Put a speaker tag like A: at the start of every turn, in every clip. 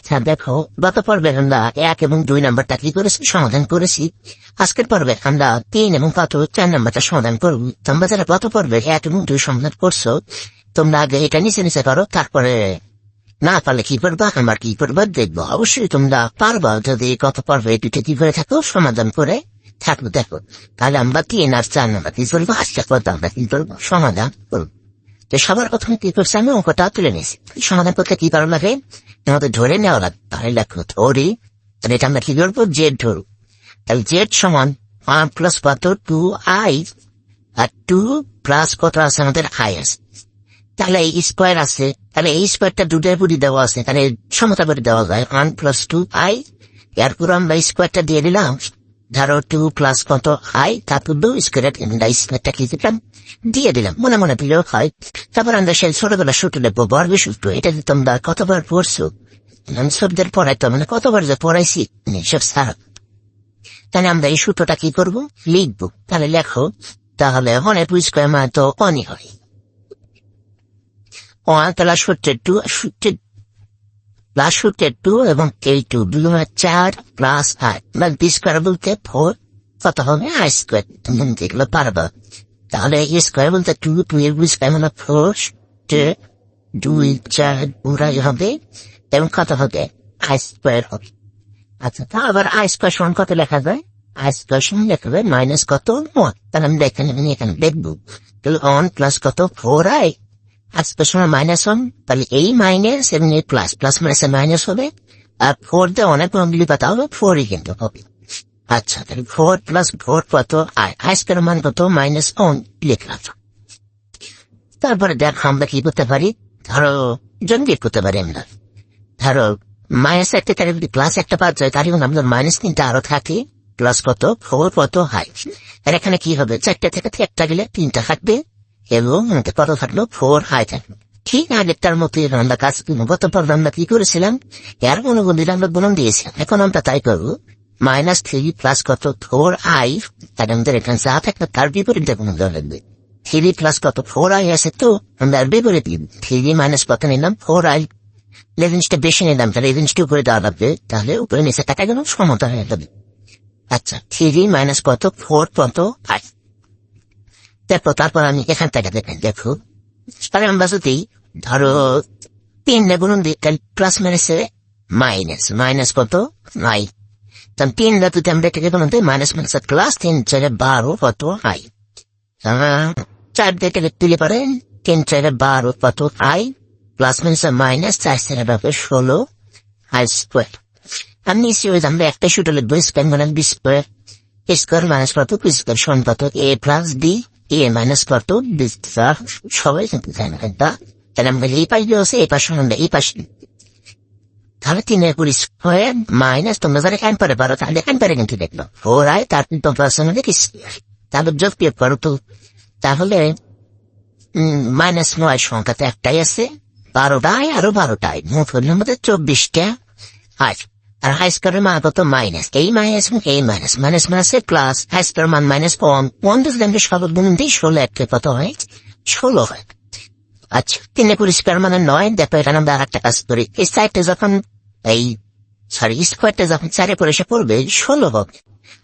A: হ্যাঁ দেখো, গত পর্বে আমরা 1 এবং 2 নাম্বারটা কি করেছি সমাধান করেছি। আজকের পর্বে আমরা 3 এবং 4 নাম্বারটা সমাধান করব। তোমরা যারা গত পর্বে 1 এবং 2 সমাধান করছো, তোমরা আগে এটা নিচে নিচে করো, তারপরে না পারলে কি করবা, আমার কি করবা দেখবো। অবশ্যই তোমরা পারবা যদি গত পর্বে দুটো কি করে থাকো সমাধান করে থাকবো। দেখো তাহলে আমরা 3 আর 4 নাম্বার কি করবো, আজকে পর্বে আমরা কি করবো সমাধান করবো। তো সবার প্রথমে কি করছে, আমি অঙ্কটা তুলে নিয়েছি। সমাধান করতে কি করা লাগে, আমাদের ধরে নেওয়া লাগবে। তাহলে দেখো ধরি, তাহলে এটা আমরা কি করবো, জেড ধরু। তাহলে জেড সমান 1 প্লাস কত 2i, আর 2 প্লাস কত আছে আমাদের i আছে। তাহলে এই স্কোয়ার আছে, তাহলে এই স্কোয়ারটা দুটার পুরি দেওয়া আছে, তাহলে সমতা করে দেওয়া যায় 1 প্লাস 2i। এরপর আমরা স্কোয়ারটা দিয়ে দিলাম, ধরো 2 প্লাস কত i, তারপর 2 স্কোয়ারটা কি দিলাম, দিয়ে দিলাম। মনে মনে দিলেও হয়। তারপর আমরা সেই ছোটবেলা সূত্র লিখবো, বর্গ সূত্র। এটা যে তোমরা কতবার পড়ছো, আমি শব্দের পড়াইতো, মানে কতবার যে পড়াইছি সব সারা। তাহলে আমরা এই সূত্রটা কি করবো, লিখবো। তাহলে লেখো, তাহলে অনেক স্কোয়ার মানে তো অনই হয়। তাহলে সূত্রের 2 প্লাস সূত্রের 2 এবং এই 2 4 প্লাস i, মানে বি স্কোয়ার বলতে 4 কত হবে i স্কোয়ার। তুমি দেখলে পারবা। তাহলে এই স্কোয়ার বলতে 2 এর স্কোয়ার মানে 4, 2 4 পুরাই হবে এবং কত হবে i স্কোয়ার হবে। আচ্ছা, তা আবার i স্কোয়ার সমান কত লেখা যায়, i স্কোয়ার সমান লেখা যায় মাইনাস কত 1। তাহলে আমি এখানে দেখবো, তাহলে 1 প্লাস কত 4i, সময় -1, তাহলে এই মাইনাস এবং এই প্লাস, প্লাস মাইনাস মাইনাস হবে, আর 4 দিয়ে অনেক রঙগুলি পাতা হবে, 4ই কিন্তু হবে। আচ্ছা, তাহলে 4 প্লাস 4 কত i স্কোয়ার মান কত -1 লিখলাম। তারপরে দেখো আমরা কি করতে পারি, ধরো জনবিট করতে পারি আমরা। ধরো মাইনাস একটা, তাহলে যদি প্লাস একটা পাওয়া যায়, তাহলে আমাদের -3টা আরো থাকে, প্লাস কত 4 কত i। আর এখানে কি হবে, 4টা থেকে 1টা গেলে 3টা থাকবে এবং কত থাকলো 4i থাকলো। ঠিক আগেরটার মতো আমরা কাজ গতবার আমরা কি করেছিলাম, এর অনুগুণ দিলে আমরা গুণন দিয়েছিলাম। এখন আমরা তাই করবো, -3 প্লাস কত 4i, তাহলে আমাদের এখানে যা থাকবে তার বিপরীতে গুণন দেওয়া লাগবে। 3 প্লাস কত 4i আছে, তো আমরা বিপরীত 3 মাইনাস কত নিলাম 4i, জিনিসটা বেশি নিলাম, তাহলে এই জিনিসটা উপরে দেওয়া লাগবে। তাহলে উপরে নিচে টাকা গেল সমতা হয়ে যাবে। আচ্ছা, 3 মাইনাস কত 4 কত i। দেখো তারপর আমি এখান থেকে দেখো, তাহলে আমরা যদি ধরো 3 গুণন দিই, তাহলে প্লাস মাইনাসে মাইনাস, মাইনাস কত i, তাহলে 3 যদি আমরা এটাকে গুণন দিই, মাইনাস মাইনাস প্লাস 3 4 12 কত i। 4 দিয়ে তুলে পারেন, 3 4 12 কত i, plus minus minus 4 4 16 i square. আমি নিশ্চয়ই আমরা একটা সূত্র লিখবো, স্কোয়ার মানে বি স্কোয়ার, স্কোয়ার মাইনাস কত বি স্কোয়ার সমান কত a plus B, A minus কত বি স্কোয়ার। সবাই কিন্তু জানে এটা। তাহলে আমরা এই পাশ দিয়ে এই পাশে আমরা এই পাশে, তাহলে 3 স্কোয়ার মাইনাস, তোমরা যারা এখান পারে পারো তাহলে এখান পারে কিন্তু দেখলো 4i, তার প্লাস আমাদের স্কোয়ার। তাহলে যোগ বিয়োগ করো তো, তাহলে -9 সংখ্যাতে একটাই আছে, 12টাই আরো 12টাই, মোট হলো আমাদের 24টা। আর হাই স্কোয়ারের মান কত মাইনাস, এই মাইনাস এবং এই মাইনাস, মাইনাস মাইনাসে প্লাস, হাই স্কোয়ার মান -1 যদি আমরা সর্ব গুণ দিই 16 একটা কত হয় 16 হয়। আচ্ছা, 3 স্কোয়ার মানে 9। দেখো এখানে আমরা আর একটা কাজ করি, এই সাইডটা যখন স্কোয়ারটা যখন 4 করে এসে পড়বে 16 হবে,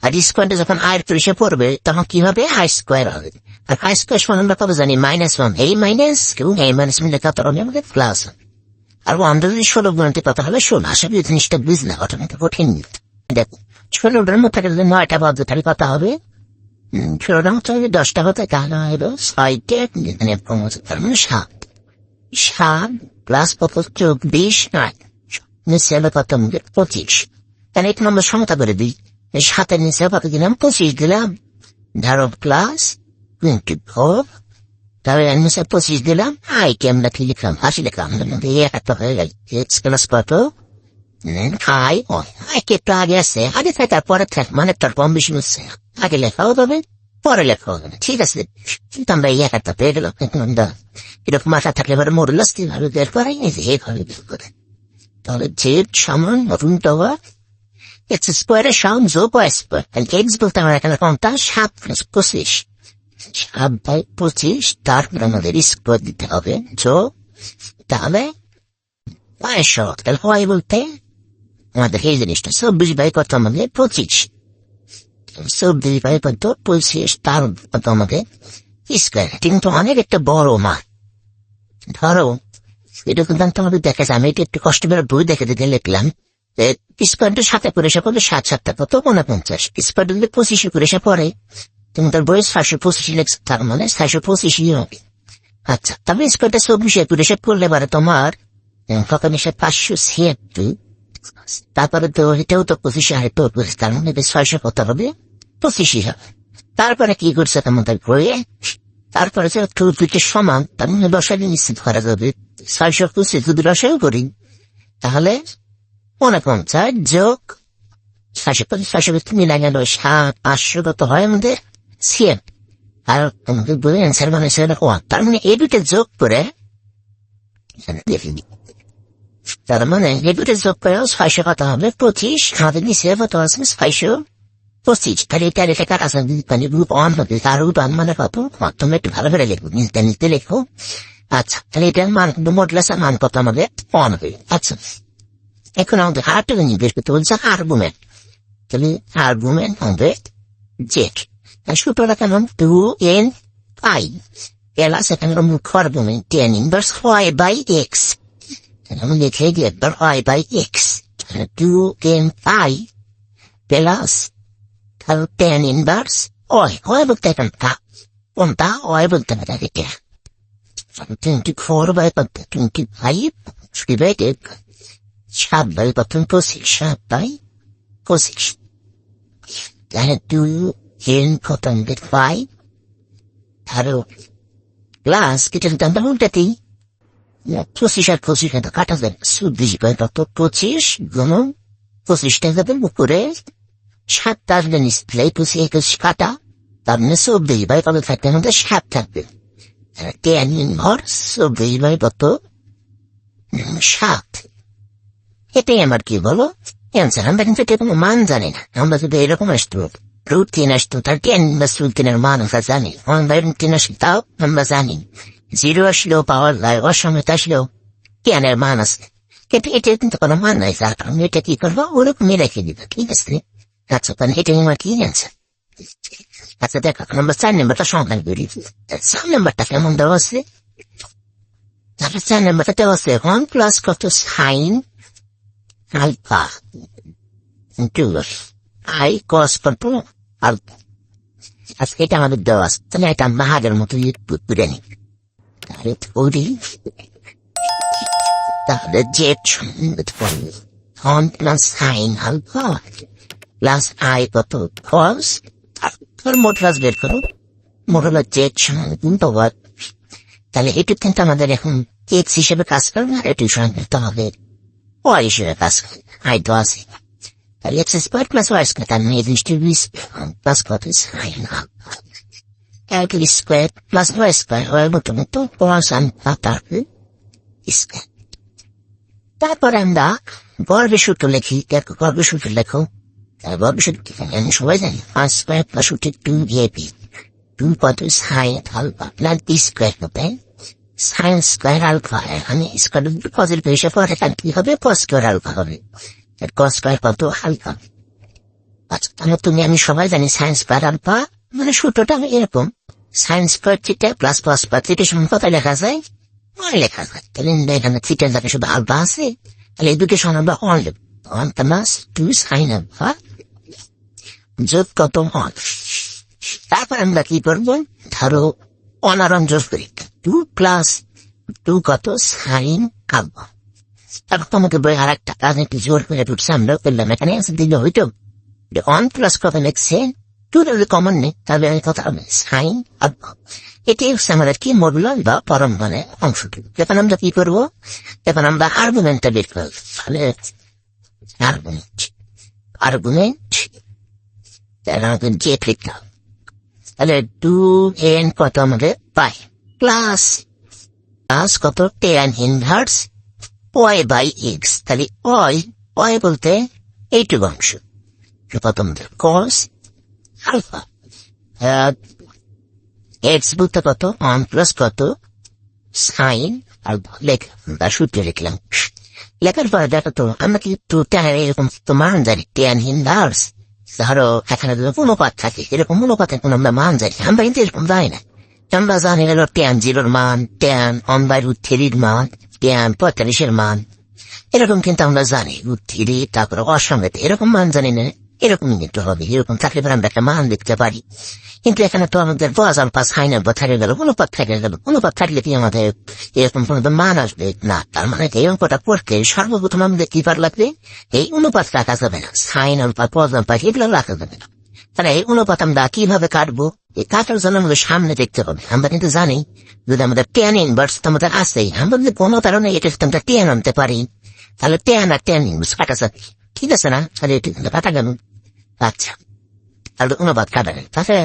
A: আর স্কোয়ারটা যখন i করে এসে পড়বে তখন কি হবে i স্কোয়ার হবে। আর i স্কোয়ার সমান আমরা কবে জানি -1, এই মাইনাস এবং এই মাইনাস মিলে কত হবে আমাদের প্লাস। আর 1 যদি 16 গুণতে কত হবে 16। আসলে এই জিনিসটা বুঝলে অটোমেটিক কঠিন। দেখো 16টার মধ্যে যদি 9টা বাদ তাহলে কত হবে, 16টার মধ্যে 10টা হতে তাহলে হবে 6টা, এখানে 7 প্লাস কত 24 নিচে হবে কত 25। তাহলে এখানে আমরা সমতা করে দিই, 7-এর নিচে কত দিলাম 25 দিলাম, ধরো প্লাস 24, তাহলে নিচে 25 দিলাম, i কে আমরা কি লিখলাম 80 লিখলাম, একটা হয়ে গেল x প্লাস কত i কে একটু আগে আছে, আগে থাকে তারপরে থাক, মানে তার কম বেশি হচ্ছে, আগে লেখাও যাবে পরে লেখাও যাবে, ঠিক আছে। কিন্তু আমরা এই একটা পেয়ে গেলাম। আমরা এরকম মাথা থাকলে এবার মোরলাস কিভাবে বের করাই এইভাবে বের করে, তাহলে জেড সমান রুট ওভার এক্স স্কোয়ারের সমান যোগ y স্কোয়ার। এক্স বলতে আমার এখানে কোনটা 7 প্লাস 25, 7/25, তারপর আমাদের স্কোয়ার দিতে হবে যোগ, তাহলে y সহজ। তাহলে y বলতে আমাদের এই জিনিসটা 24/কত আমাদের 25, 24/কত 25, তার কত আমাদের স্কোয়ার। কিন্তু অনেক একটা বড় মান। ধরো এটা কিন্তু তোমাদের দেখা যায়, আমি এটা একটু কষ্ট করে বই দেখে দিতে লিখলাম, স্কোয়ারটা 7 করে এসে পড়বে, 7 7 কত 49, স্কোয়ারটা যদি 25 করে এসে পড়ে, তুমি তার বই 625 লিখছো, তার মানে 625 হবে। আচ্ছা, তবে স্কোয়ারটা 24 করে এসে পড়লে পারে তোমার কত এসে 576, তারপরে তো এটাও তো 25 তো, তার মানে 600 কত হবে 25 হবে। তারপরে কি করছে তোমাদের বইয়ে, তারপরে যে দুইটা সমান, তার মানে রসায়ন নিশ্চিত করা যাবে। 625 যদি রসায়ন করি তাহলে 49 যোগ 625 মিলাই গেল 500 কত হয় আমাদের সিএম। আর তোমাদের বলে অ্যান্সার মানে 1, তার মানে এই দুটো যোগ করে, তার মানে এই দুটো যোগ করে 600 কত হবে 25, আমাদের নিচে কত আছে 625। তাহলে এটা রেখে কাটা মানে গ্রুপ 1 হবে, তার গ্রুপ 1 মানে কত, তুমি একটু ভালো করে লিখবো, নিতে লেখো। আচ্ছা, তাহলে এটার মান মডুলাসের মান কত আমাদের 1 হবে। আচ্ছা, এখন আমাদের আরেকটা জিনিস বের করতে বলছে আর্গুমেন্ট। তাহলে আর্গুমেন্ট হবে জেড, সূত্রটা কেমন 2n π প্লাস এখানে মুখ্য আর্গুমেন্ট tan ইনভার্স y/x, আমি লিখে দিই একবার y/x, 2n π plus tan inverse y বলতে এখন কোনটা y বলতে পারে এটা 24/25 divided 7/25, 7/25, তাহলে 2n কত 5 আরো প্লাস কিছু আমরা উল্টাতেই 25 আর 25 কাটা যাবে, 24/25 গুণ 25টা যাবে উপরে, 7 আসবে নিচে 25 কাটা, তার মানে 24/কত থাকবে আমাদের 7 থাকবে। tan ইনভার্স 24/7, এটাই আমার কি বলো অ্যান্সার। আমরা কিন্তু এটা কোনো মান জানি না, আমরা যদি এরকম আসতো √3 আসতো, তার tan ইনভার্স √3 মান আমরা জানি, 1/√3 আসলে তাও আমরা জানি, 0 আসলেও পাওয়ার যায়, অসময় আসলেও tan এর মান আছে, কিন্তু এটা কিন্তু কোনো মান নাই, যার কারণে এটা কি করবো ওরকমই রেখে দিব, ঠিক আছে। আচ্ছা, তাহলে এটাই আমার কি অ্যান্সার। আচ্ছা দেখো, আমরা 4 নম্বরটা সমাধান করি। 4 নম্বরটা কেমন দেওয়া আছে, তাহলে 4 নম্বরটা দেওয়া আছে 1 প্লাস কত সাইন আলফা ইন্টু আই কস কত আলফা। আজকে এটা আমাদের দেওয়া আছে, তাহলে এটা আমরা হাগের মতো করে নিই। তাহলে তাহলে Z 1 plus sine alpha plus I কত কস, মোটরাস বের করো, মোটরলা জেড পাওয়ার। তাহলে এটু কিন্তু আমাদের এখন এক্স হিসেবে কাজ করবে, আর এটু করতে হবে ওয়াই হিসেবে কাজ করবে, আই তো আছে। তাহলে X square plus Y square, তার মানে এই জিনিসটি প্লাস কত sine alpha square plus Y square হয় মোটামুটি প্লাস তারপরে স্কোয়ার। তারপরে আমরা গর্বের সূত্র লিখি, গর্বের সূত্র লেখো, আমি সবাই জানি 5 স্কোয়ার প্লাস 2ab, 2 কত sine alpha plus B square হবে সাইন স্কোয়ার আলফা, এখানে স্কোয়ার পজিটিভ হিসেবে পরে এখানে কি হবে কস স্কোয়ার আলফা হবে, কস স্কোয়ার কত আলফা। আচ্ছা, তাহলে তুমি আমি সবাই জানি সাইন স্কোয়ার আলফা মানে সূত্রটা আমি এরকম, sine square theta plus cos square theta সমান কত লেখা যায় 1 লেখা যায়। তাহলে এখানে থিটার জায়গায় শুধু আলফা আছে, তাহলে এই দুটো সমান আমরা 1 লিখব, 1 প্লাস 2 সাইন আলফা যোগ কত 1। তারপর আমরা কি করবো, ধরো অনারণ যোগ করি, 2 প্লাস 2 কত সাইন আলফা। তারপর তোমাকে বই আর একটা কাজ একটু জোর করে ঢুকছে, আমরা করলাম, এখানে অ্যান্সার দিলে হইতো 1 প্লাস কত লিখছে 2 যদি কমন নেই, তাহলে কথা হবে সাইন আলফা। এটাই হচ্ছে আমাদের কি মডুলাস বা পরম মানে অংশটি। এখন আমরা কি করবো, এখন আমরা আর্গুমেন্টটা বের করবো, তাহলে আর্গুমেন্ট জেড লিখলাম, তাহলে 2n কত আমাদের পাই প্লাস কত tan ইনভার্স y/x, তাহলে y বলতে এইটুকু অংশ কত আমাদের cos আলফা, x বলতে কত 1 প্লাস কত সাইন আলফা, লেখা সূত্রে লিখলাম। লেখার পরে দেখো তো আমরা কিন্তু এরকম তো মান জানি টেন হিন্দার্স, ধরো এখানে অনুপাত থাকে, এরকম অনুপাতের কোন আমরা মান জানি, আমরা কিন্তু এরকম জানি না। আমরা জানি হলো টেন জিরোর মান, টেন 1/√3 মান, টেন 45 মান, এরকম কিন্তু আমরা জানি। √3 তারপরে অসংখ্য এরকম মান জানি না, এরকমই কিন্তু হবে। এরকম থাকলে পরে আমরা একটা মান লিখতে পারি। কিন্তু এখানে তো আমাদের বজাল পাস হাই নাম্বার থাকে গেল, অনুপাত থাকে গেল। অনুপাত থাকলে কি আমাদের এরকম কোনো মান আসবে না? তার মানে এই অঙ্কটা পড়তে সর্বপ্রথম আমাদের কি পার লাগবে? এই অনুপাত রাখা যাবে না, সাইন অনুপাত, পজ অনুপাত এগুলো রাখা যাবে না। তাহলে এই অনুপাত আমরা কিভাবে কাটবো? এই কাটার জন্য আমাদের সামনে দেখতে হবে। আমরা কিন্তু জানি যদি আমাদের টেন ইনভার্স আমাদের আসেই, আমরা যদি কোনো কারণে এটা আমরা টেন আনতে পারি, তাহলে টেন আর টেন ইনভার্স কাটা যাবে, ঠিক আছে না? তাহলে এটা কাটা গেল। আচ্ছা, তাহলে অনুপাত কাটা গেল। তাহলে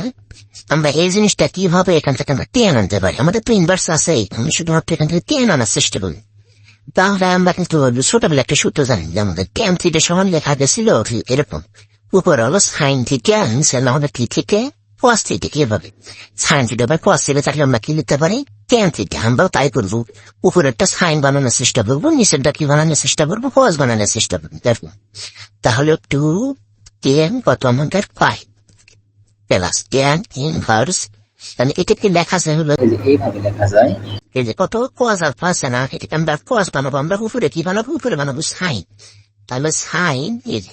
A: আমরা এই জিনিসটা কিভাবে এখান থেকে আমরা টেন আনতে পারি? আমাদের তো ইনভার্স আছেই, আমি শুধুমাত্র এখান থেকে টেন আনার চেষ্টা করি। তাহলে আমরা কিন্তু ছোটবেলা একটা সূত্র জানি যে আমাদের টেন থিটা সমান লেখা গেছিল এরকম, উপরে হলো সাইন থিটা, আমাদের কি থেকে কস থিটা। কিভাবে sine theta by cos theta থাকলে আমরা কি লিখতে পারি? Tan theta. আমরাও তাই করবো, উপরেরটা সাইন বানানোর চেষ্টা করবো, নিচেরটা কি বানানোর চেষ্টা করবো? কস বানানোর চেষ্টা করবো। দেখো তাহলে 2 টেন কত আমাদের 5 প্লাস টেন ইনভার্স, তাহলে এটাকে লেখা যায় হলো এইভাবে লেখা যায়, এই যে কত কস আলফা আছে না, এটাকে আমরা কস বানাবো। আমরা উপরে কি বানাবো? উপরে বানাবো সাইন। তাহলে সাইন এই যে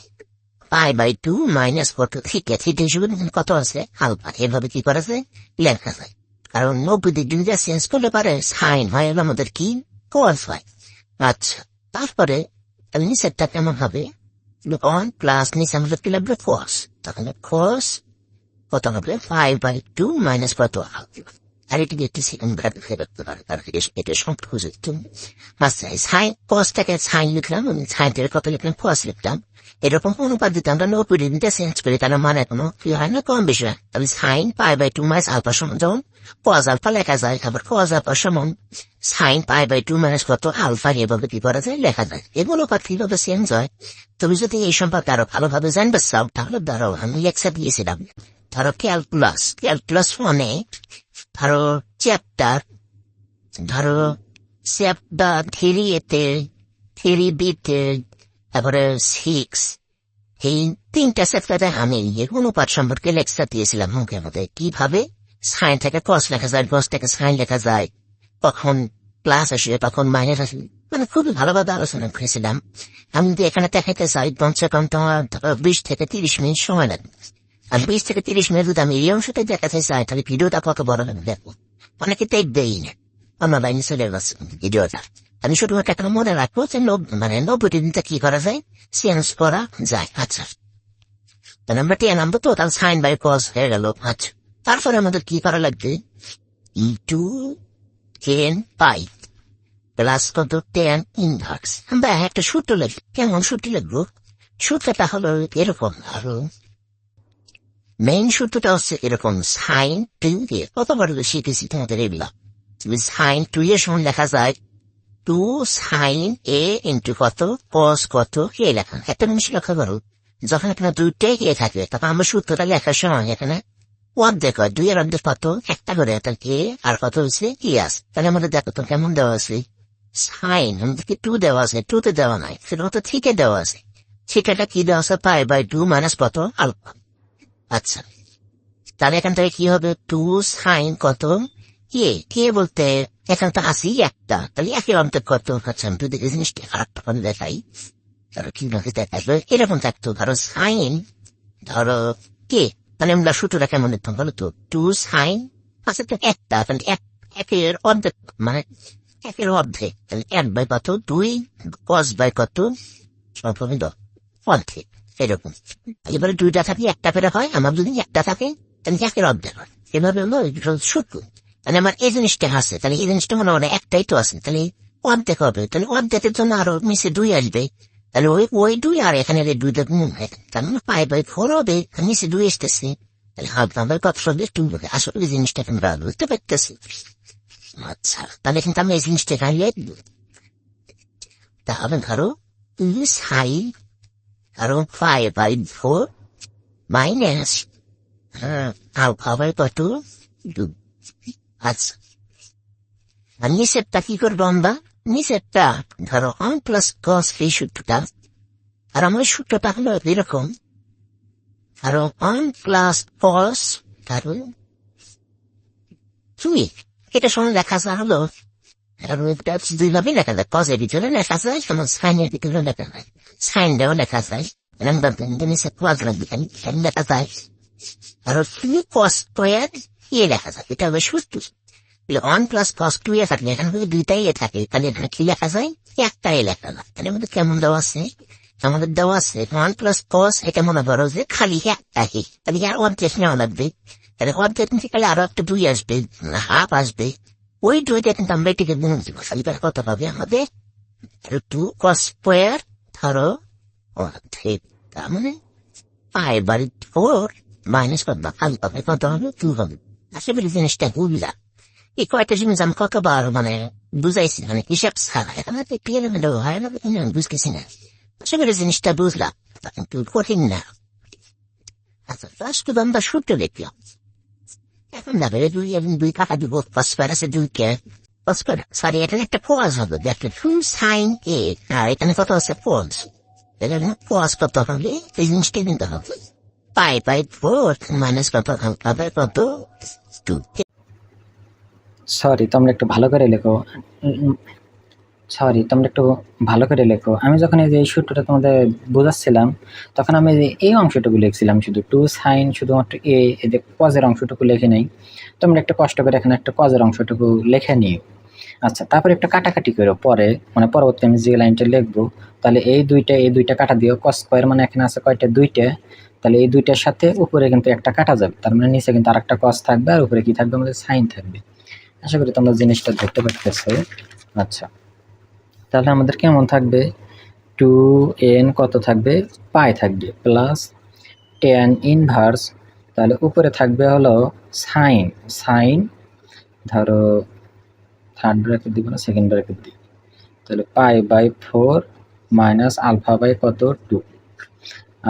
A: π/2 মাইনাস কত থিটা, থিটা হিসেবে কত আছে? আলফা। এভাবে কি করা যায়? লেখা যায়। কারণ 90° চেঞ্জ করলে পারে সাইন হয় আমাদের কি কস হয়। আচ্ছা, তারপরে নিচেরটা কেমন হবে? 1 প্লাস নিচে আমাদের কি লাগবে? কস। তাহলে কস কত হবে? 5/2 মাইনাস কত? আর এটি একটি সেকেন্ড ব্র্যাকেট ফেরত পারে, তার এটা সম্পর্ক। আচ্ছা, সাইন কসটাকে সাইন লিখলাম, সাইনটাকে কত লিখলাম? কস লিখলাম। এরকম অনুপাত দিতে আমরা 90° চেঞ্জ করি, তার মানে কোনো কি হয় না, কম বেশি হয়। তাহলে সাইন π/2 মাইনাস আলফা সমান যেমন কস আলফা লেখা যায়, আবার কস আলফা সমান সাইন π/2 মাইনাস কত আলফা, এভাবে কি করা যায়? লেখা যায়। এগুলো অনুপাত কিভাবে চেঞ্জ হয় তুমি যদি এই সম্পর্কে আরো ভালোভাবে জানবে চাও, তাহলে ধরো আমি লেকচার দিয়েছিলাম, ধরো ক্যালকুলাস 1-এ, ধরো চ্যাপ্টার 3-এতে, 3B-তে, তারপরে 6, এই 3টা চ্যাপ্টারে আমি অনুপাত সম্পর্কে লেকচার দিয়েছিলাম মুখের মধ্যে। কিভাবে সাইন থেকে কস লেখা যায়, কস থেকে সাইন লেখা যায়, কখন প্লাস আসবে, কখন মাইনাস আসবে, মানে খুবই ভালোভাবে আলোচনা করেছিলাম। আমি যদি এখানে দেখাইতে চাই, কমসে কম তোমার 20 থেকে 30 মিনিট সময় লাগবে। আর 20 থেকে 30 মিনিট যদি আমি এই অংশটা দেখাতে চাই, তাহলে ভিডিওটা কত বড় হবে দেখো। অনেকে দেখবেই না, আমার লাইনে চলে গেছে ভিডিওটা। আমি শুধুমাত্র একটা মনে রাখবো যে 90° কি করা যায়? চেঞ্জ করা যায়। আচ্ছা, তাহলে আমরা টেন আনবো, তো তাহলে সাইন বাই কস হয়ে গেল। আচ্ছা, তারপরে আমাদের কি করা লাগবে? 2 পাই প্লাস কত? Ten inverse. আমরা একটা সূত্র লিখবো। কেমন সূত্র লিখবো? সূত্রটা হলো এরকম, ধরো মেইন সূত্রটা হচ্ছে এরকম, সাইন 2 দিয়ে কতবার শিখেছি তোমাদের এগুলা। সাইন 2 এর সমান লেখা যায় 2 সাইন এ ইন্টু কত কস কত এ লেখা। একটা জিনিস লক্ষ্য করো, যখন এখানে 2টাই এ থাকে, তখন আমরা সূত্রটা লেখার সময় এখানে অর্ধেক হয়, 2 এর অর্ধেক কত? একটা করে, তাহলে কে আর কত হচ্ছে কি আছে। তাহলে আমাদের দেখো তো কেমন দেওয়া আছে, সাইন আমাদেরকে 2 দেওয়া আছে, 2তে দেওয়া নাই, সেটা তো থিকে দেওয়া আছে। থিকাটা কি দেওয়া আছে? π/2 মাইনাস কত? আলফা। আচ্ছা, তাহলে এখান থেকে কি হবে? 2 সাইন কত কে বলতে এখানে তো আসি একটা, তাহলে একের অন্তর কত? আচ্ছা, আমি যদি এই জিনিসটা খারাপ করে দেখাই, ধরো কিভাবে দেখাবে, এরকম থাকতো, ধরো সাইন, ধরো কে, তাহলে আমরা সূত্রটা কেমন লিখতাম বলো তো? 2 সাইন আছে তো একটা, তাহলে একের অর্ধেক, মানে একের অর্ধেক, তাহলে 1 বাই কত? 2 কস বাই কত? সবসময় অর্ধেক, এরকম। এবারে 2টা থাকে, একটা করে হয়, আমার যদি একটা থাকে তাহলে একের অর্ধেক হয়। এভাবে হলো সূত্র। তাহলে আমার এই জিনিসটা আছে, তাহলে এই জিনিসটা মনে হয় একটাই তো আছে, তাহলে অর্ধেক হবে। তাহলে অর্ধেকের জন্য আরো নিচে 2 আসবে, তাহলে ওই 2 আর এখানে 2টা গুণ হয়, তার মানে π/4 হবে, নিচে 2 আসতেছে, তাহলে আমাদের কত হবে? 2 হবে। আসলে এই জিনিসটা আমরা বুঝতে পারতেছি। আচ্ছা, তাহলে কিন্তু আমি এই জিনিসটা খাইয়ে দিব। তাহলে ধরো সাইন, ধরো 5/4 মাইনাস আলফা বাই কত? 2। আচ্ছা, আর নিচেরটা কি করবো আমরা? নিচেরটা ধরো 1 প্লাস কস এই সূত্রটা, আর আমার সূত্রটা হলো এরকম, ধরো 1 প্লাস কস ধরো 2, এটা সময় লেখা যায় হলো, আর এটা দুইভাবে লেখা যায়, কজের ভিতরে লেখা যায়, সময় সাইনের ভিতরে লেখা যায়, সাইন দেওয়া লেখা যায়, নিচে কস লাগবে লেখা যায়, আর 2 কস স্কোয়ার এ লেখা যায়, এটা হবে সূত্র। 1 প্লাস কস 2 এ থাকলে এখানে যদি দুইটাই এ থাকে, তাহলে এখানে কি লেখা যায়, একটাই লেখা যায়। তাহলে আমাদের কেমন দেওয়া আছে, আমাদের দেওয়া আছে 1 প্লাস কস, এটা মনে করো যে খালি একটাই, তাহলে আর অর্ধেক নেওয়া লাগবে, তাহলে অর্ধেক নিতে গেলে আরো একটা 2 আসবে, হাফ আসবে, ওই 2টা কিন্তু আমরা এটিকে গুণ দিব, তাহলে কত পাবে আমাদের 2 কস স্কোয়ার ধরো অর্ধেক, তার মানে 5/4 মাইনাস কত পাবে, কত হবে 2 হবে। আশা করি জিনিসটা বুঝলা। এই কয়টা জিনিস আমি কতবার মানে বুঝাইছি, মানে হিসাব ছাড়া এখানে তো ক্লিয়ার হয় না, বুঝতেছি না। আশা করি জিনিসটা বুঝলাম, কিন্তু কঠিন না। আচ্ছা ফার্স্ট আমরা সূত্র দেখলাম, এখন যাবে 2 টাকা দিব, ফসফার আছে 2 ফসফার, সরি এখানে একটা পজ হবে, দেখলে 2 সাইন এ, আর এখানে কত আছে পজ, এখানে পজ কত হবে এই জিনিসটা নিতে হবে, 5/4 মাইনাস কত হবে, কত 2।
B: সরি তোমরা একটু ভালো করে লেখো, আমি যখন এই যে এই সূত্রটা তোমাদের বোঝাচ্ছিলাম, তখন আমি এই অংশটুকু লিখছিলাম শুধু 2 সাইন, শুধুমাত্র এই যে কজের অংশটুকু লিখে নেই, তোমরা একটা কষ্ট করে এখানে একটা কজের অংশটুকু লিখে নিও। আচ্ছা, তারপরে একটা কাটাকাটি করো পরে, মানে পরবর্তী আমি যে লাইনটা লিখবো, তাহলে এই দুইটা কাটা দিও, কস স্কয়ার মানে এখানে আছে কয়টা 2টা, তাহলে এই 2টার সাথে উপরে কিন্তু একটা কাটা যাবে, তার মানে নিচে কিন্তু আরেকটা কস থাকবে, আর উপরে কি থাকবে আমাদের সাইন থাকবে। আশা করি তোমরা জিনিসটা ধরতে পারতেছো। আচ্ছা, তাহলে আমাদের কেমন থাকবে, 2n কত থাকবে, পাই থাকবে, প্লাস tan ইনভার্স, তাহলে উপরে থাকবে হলো সাইন ধরো থার্ড ব্র্যাকেট দিব না সেকেন্ড ব্র্যাকেট দিব, তাহলে π/4 মাইনাস α/, কত 2,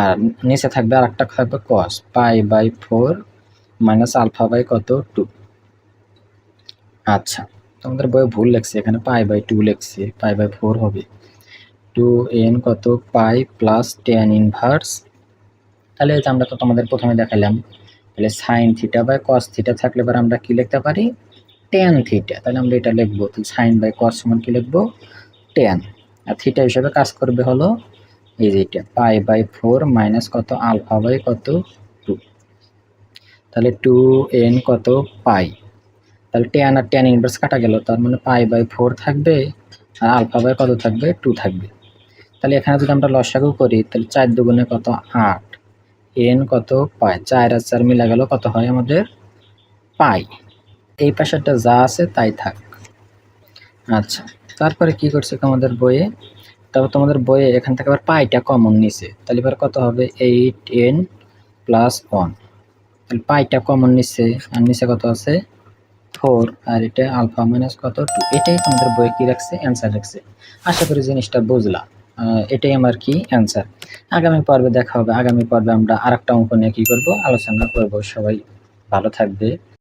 B: আর নিচে থাকবে আর একটা থাকবে cos, π/4 মাইনাস α/, কত 2। আচ্ছা, তোমাদের বইয়ে ভুল লেখছে, এখানে π/2 লেখছে, π/4 হবে। 2n কত পাই প্লাস tan ইনভার্স, তাহলে এই যে আমরা তো তোমাদের প্রথমে দেখালাম, তাহলে sine theta by cos theta থাকলে এবার আমরা কি লিখতে পারি, tan থিটা, তাহলে আমরা এটা লিখবো, তাহলে সাইন বাই কস সমান কি লিখবো, tan, আর থিটা হিসেবে কাজ করবে হলো এই যে এটা π/4 মাইনাস কত α/, কত 2, তাহলে 2n কত পাই, তাহলে tan আর tan ইনভার্স কাটা গেল, তার মানে π/4 থাকবে, আর α/, কত থাকবে 2 থাকবে। তাহলে এখানে যদি আমরা লসাগু করি, তাহলে 4 দুগুণে কত 8, n কত পাই, 4 আর 4 মিলা গেল, কত হয় আমাদের পাই। এই পাশেরটা যা আছে তাই থাক। আচ্ছা, তারপরে কি করছে আমাদের বইয়ে, তারপর তোমাদের বইয়ে এখান থেকে আবার পাইটা কমন নিছে, তাহলে এবার কত হবে 8n প্লাস 1, তাহলে পাইটা কমন নিচ্ছে, আর নিচে কত আছে 4, আর এটা আলফা মাইনাস কত 2, এটাই তোমাদের বইয়ে কি রাখছে, অ্যান্সার রাখছে। আশা করি জিনিসটা বুঝলা, এটাই আমার কি অ্যান্সার। আগামী পর্বে দেখা হবে, আগামী পর্বে আমরা আরেকটা অঙ্ক নিয়ে কি করব, আলোচনা করব। সবাই ভালো থাকবে।